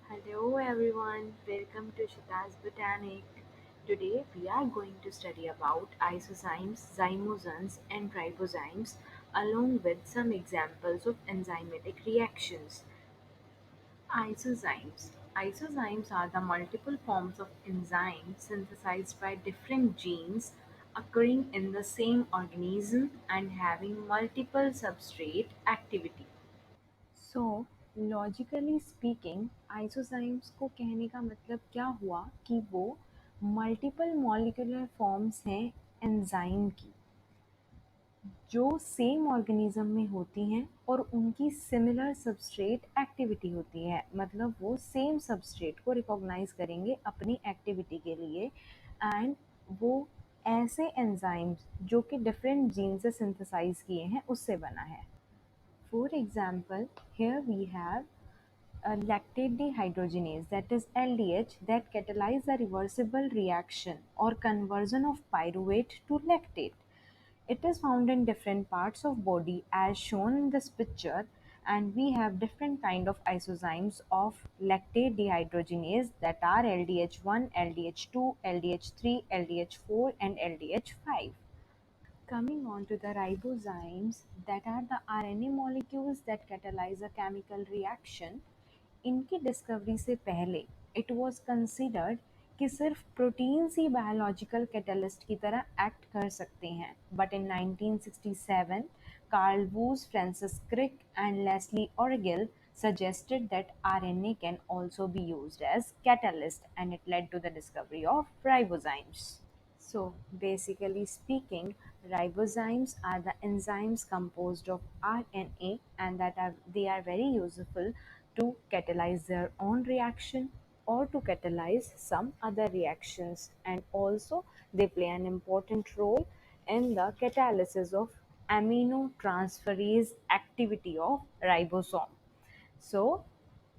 Hello everyone, welcome to Shita's Botanic. Today we are going to study about isozymes, zymogens and ribozymes along with some examples of enzymatic reactions. Isozymes. Isozymes are the multiple forms of enzymes synthesized by different genes occurring in the same organism and having multiple substrate activity. So logically speaking आइसोजाइम्स को कहने का मतलब क्या हुआ कि वो multiple molecular forms हैं enzyme की जो सेम ऑर्गेनिज्म में होती हैं और उनकी सिमिलर सबस्ट्रेट एक्टिविटी होती है मतलब वो सेम सबस्ट्रेट को रिकॉग्नाइज करेंगे अपनी एक्टिविटी के लिए एंड वो ऐसे एंजाइम्स जो कि डिफरेंट जीन से सिंथेसाइज किए हैं उससे बना है. For example, here we have a lactate dehydrogenase, that is LDH, that catalyze a reversible reaction or conversion of pyruvate to lactate. It is found in different parts of body as shown in this picture, and we have different kind of isozymes of lactate dehydrogenase, that are LDH1, LDH2, LDH3, LDH4 and LDH5. Coming on to the ribozymes, that are the RNA molecules that catalyze a chemical reaction. इनकी discovery से पहले it was considered कि सिर्फ proteins ही biological catalyst की तरह act कर सकते हैं, but in 1967 Carl Woese, Francis Crick and Leslie Orgel suggested that RNA can also be used as catalyst, and it led to the discovery of ribozymes. So, basically speaking, ribozymes are the enzymes composed of RNA, and they are very useful to catalyze their own reaction or to catalyze some other reactions, and also they play an important role in the catalysis of aminotransferase activity of ribosome. So,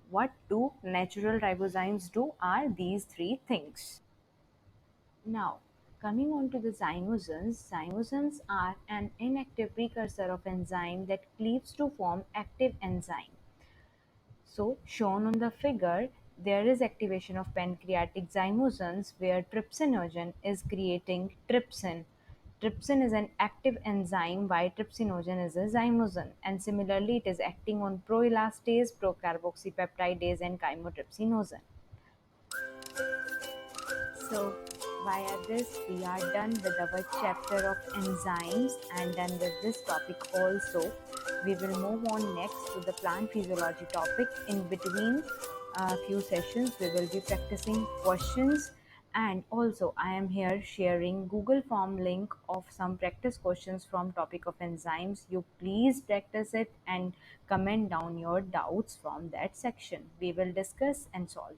what do natural ribozymes do are these three things. Now, coming on to the zymogens are an inactive precursor of enzyme that cleaves to form active enzyme. So, shown on the figure, there is activation of pancreatic zymogens where trypsinogen is creating trypsin. Trypsin is an active enzyme while trypsinogen is a zymogen, and similarly it is acting on proelastase, procarboxypeptidase and chymotrypsinogen. So, via this, we are done with our chapter of enzymes and done with this topic also. We will move on next to the plant physiology topic. In between a few sessions, we will be practicing questions, and also I am here sharing Google form link of some practice questions from topic of enzymes. You please practice it and comment down your doubts from that section. We will discuss and solve.